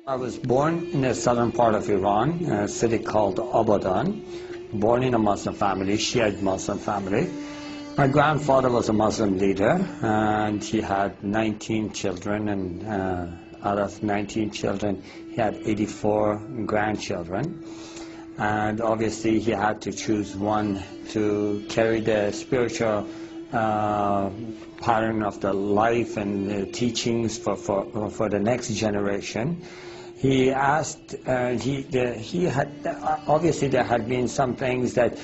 I was born in the southern part of Iran, a city called Abadan, born in a Muslim family, Shiite Muslim family. My grandfather was a Muslim leader, and he had 19 children, and out of 19 children, he had 84 grandchildren. And obviously, he had to choose one to carry the spiritual pattern of the life and the teachings for the next generation. He asked, he had, obviously there had been some things that,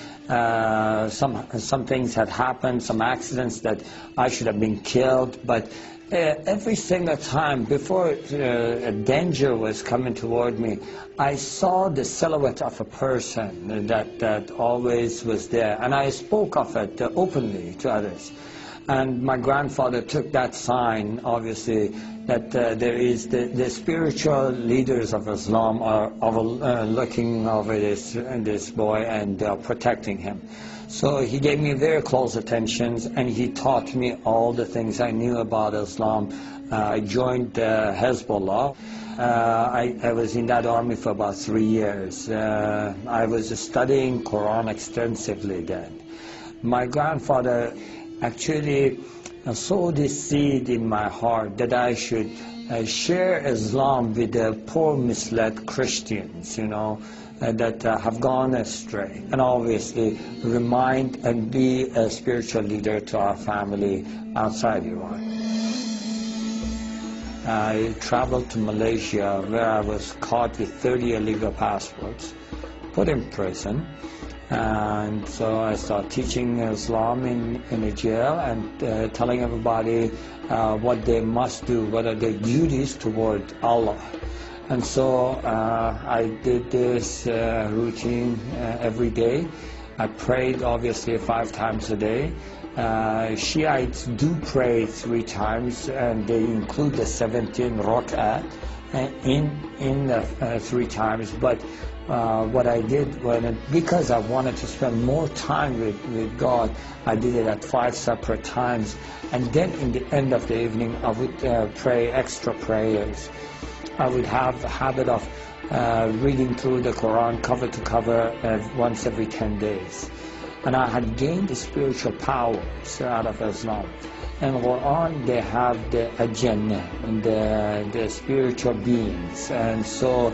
some things had happened, some accidents that I should have been killed, but every single time before a danger was coming toward me, I saw the silhouette of a person that always was there, and I spoke of it openly to others. And my grandfather took that sign, obviously, that there is the spiritual leaders of Islam are looking over this boy and protecting him. So he gave me very close attentions, and he taught me all the things I knew about Islam. I joined Hezbollah. I was in that army for about 3 years. I was studying Quran extensively then. My grandfather actually sowed this seed in my heart that I should share Islam with the poor, misled Christians, you know, that have gone astray, and obviously remind and be a spiritual leader to our family outside Iran. I traveled to Malaysia, where I was caught with 30 illegal passports, put in prison. And so I started teaching Islam in the jail and telling everybody what they must do, what are their duties toward Allah. And so I did this routine every day. I prayed obviously 5 times a day. Shiites do pray 3 times, and they include the 17 rak'at in the 3 times. But what I did, because I wanted to spend more time with God, I did it at 5 separate times. And then in the end of the evening, I would pray extra prayers. I would have the habit of reading through the Quran cover to cover once every 10 days. And I had gained the spiritual powers out of Islam. In Quran, they have the Jannah and the spiritual beings. And so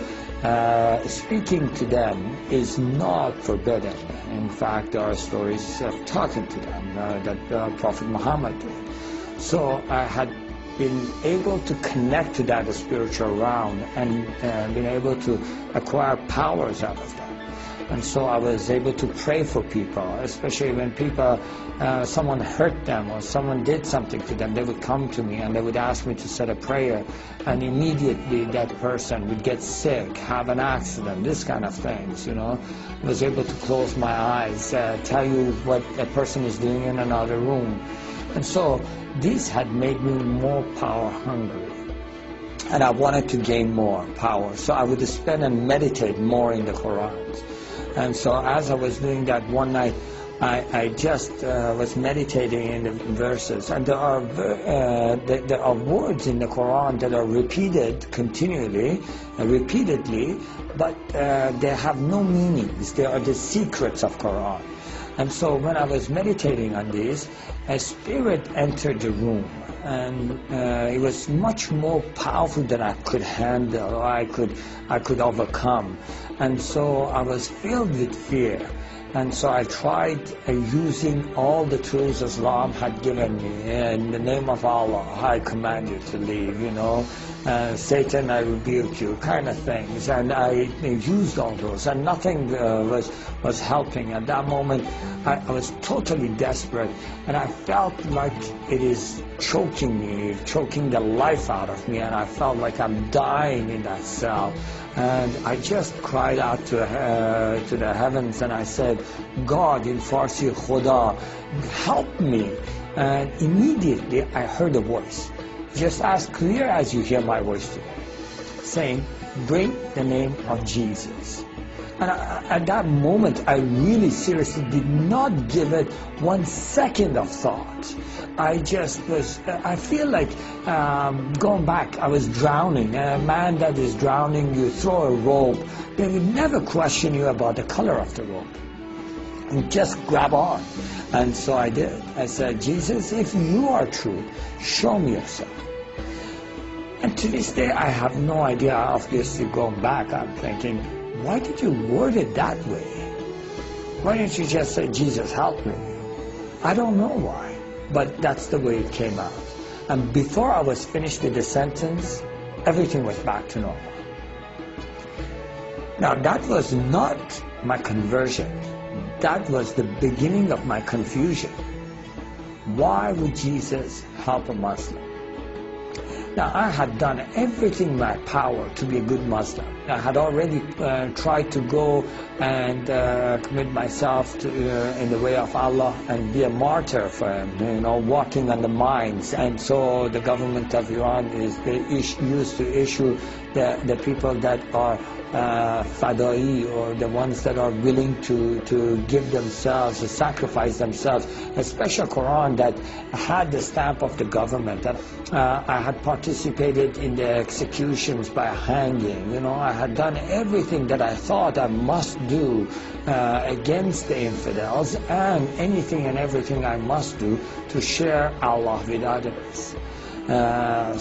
speaking to them is not forbidden. In fact, there are stories of talking to them that Prophet Muhammad did. So I had been able to connect to that spiritual realm and been able to acquire powers out of that. And so I was able to pray for people, especially when people, someone hurt them or someone did something to them. They would come to me and they would ask me to say a prayer, and immediately that person would get sick, have an accident, this kind of things, you know. I was able to close my eyes, tell you what a person is doing in another room. And so this had made me more power hungry. And I wanted to gain more power. So I would spend and meditate more in the Quran. And so as I was doing that one night, I just was meditating in the verses. And there are words in the Quran that are repeated continually, repeatedly, but they have no meanings. They are the secrets of Quran. And so when I was meditating on this, a spirit entered the room, and it was much more powerful than I could handle, or I could overcome. And so I was filled with fear. And so I tried using all the tools Islam had given me. In the name of Allah, I command you to leave, you know. Satan, I rebuke you, kind of things. And I used all those, and nothing was helping. At that moment, I was totally desperate, and I felt like it is choking me, choking the life out of me, and I felt like I'm dying in that cell. And I just cried out to the heavens, and I said, God, in Farsi, Khuda, help me. And immediately I heard a voice, just as clear as you hear my voice today, saying, bring the name of Jesus. And at that moment, I really seriously did not give it 1 second of thought. I just was, I feel like going back, I was drowning. And a man that is drowning, you throw a rope, they would never question you about the color of the rope. And just grab on. And so I did. I said, Jesus, if you are true, show me yourself. And to this day, I have no idea. Obviously, going back, I'm thinking, why did you word it that way? Why didn't you just say, Jesus, help me? I don't know why, but that's the way it came out. And before I was finished with the sentence, everything was back to normal. Now, that was not my conversion. That was the beginning of my confusion. Why would Jesus help a Muslim? Now, I had done everything in my power to be a good Muslim. I had already tried to go and commit myself to, in the way of Allah and be a martyr for Him, you know, walking on the mines. And so the government of Iran used to issue the people that are fadai, or the ones that are willing to give themselves, to sacrifice themselves, a special Quran that had the stamp of the government. And I had participated in the executions by hanging. You know, I had done everything that I thought I must do against the infidels, and anything and everything I must do to share Allah with others.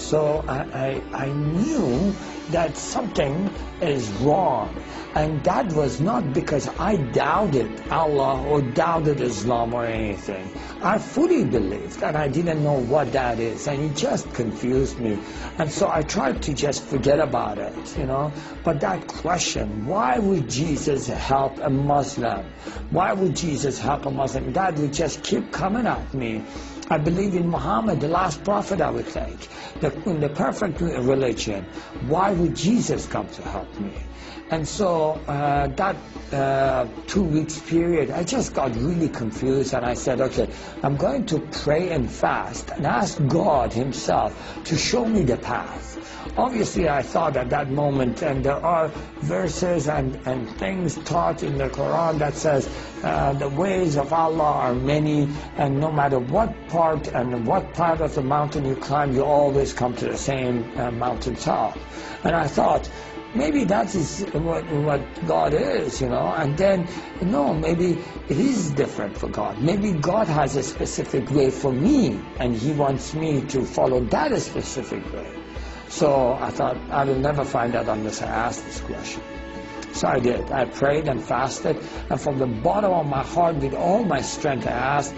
So I knew that something is wrong, and that was not because I doubted Allah or doubted Islam or anything. I fully believed, and I didn't know what that is, and it just confused me. And so I tried to just forget about it, you know. But that question, why would Jesus help a Muslim? Why would Jesus help a Muslim? That would just keep coming at me. I believe in Muhammad, the last prophet, I would think, in the perfect religion. Why would Jesus come to help me? And so that 2 weeks period, I just got really confused, and I said, okay, I'm going to pray and fast and ask God Himself to show me the path. Obviously, I thought at that moment, and there are verses and things taught in the Quran that says the ways of Allah are many, and no matter what part and what part of the mountain you climb, you always come to the same mountaintop. And I thought, maybe that is what God is, you know. And then, no, maybe it is different for God. Maybe God has a specific way for me, and He wants me to follow that specific way. So I thought, I will never find out unless I ask this question. So I did. I prayed and fasted, and from the bottom of my heart, with all my strength, I asked,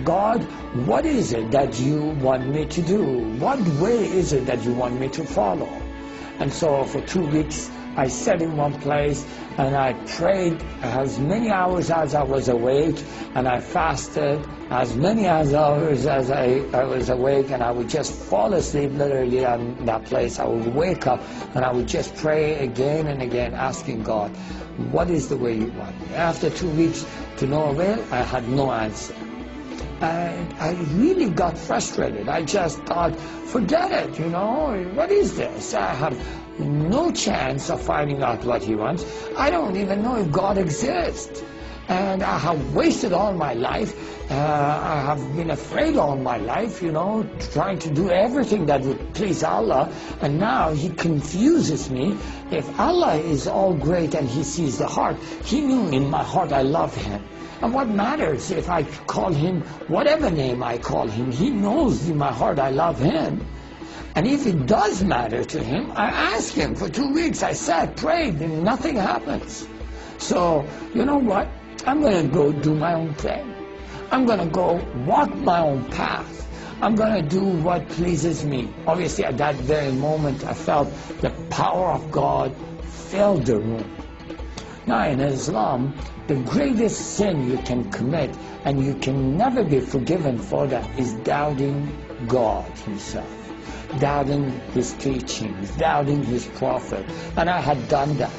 God, what is it that you want me to do? What way is it that you want me to follow? And so for 2 weeks, I sat in one place, and I prayed as many hours as I was awake, and I fasted as many hours as I was awake, and I would just fall asleep literally on that place. I would wake up, and I would just pray again and again, asking God, what is the way you want me? After 2 weeks, to no avail, I had no answer. And I really got frustrated. I just thought, forget it, you know, what is this? I have no chance of finding out what He wants. I don't even know if God exists. And I have wasted all my life. I have been afraid all my life, you know, trying to do everything that would please Allah. And now He confuses me. If Allah is all great and He sees the heart, He knew in my heart I love Him. And what matters if I call Him whatever name I call Him? He knows in my heart I love Him. And if it does matter to Him, I ask Him. For 2 weeks I sat, prayed, and nothing happens. So, you know what? I'm going to go do my own thing. I'm going to go walk my own path. I'm going to do what pleases me. Obviously, at that very moment, I felt the power of God filled the room. Now, in Islam, the greatest sin you can commit, and you can never be forgiven for that, is doubting God Himself, doubting His teachings, doubting His prophet. And I had done that.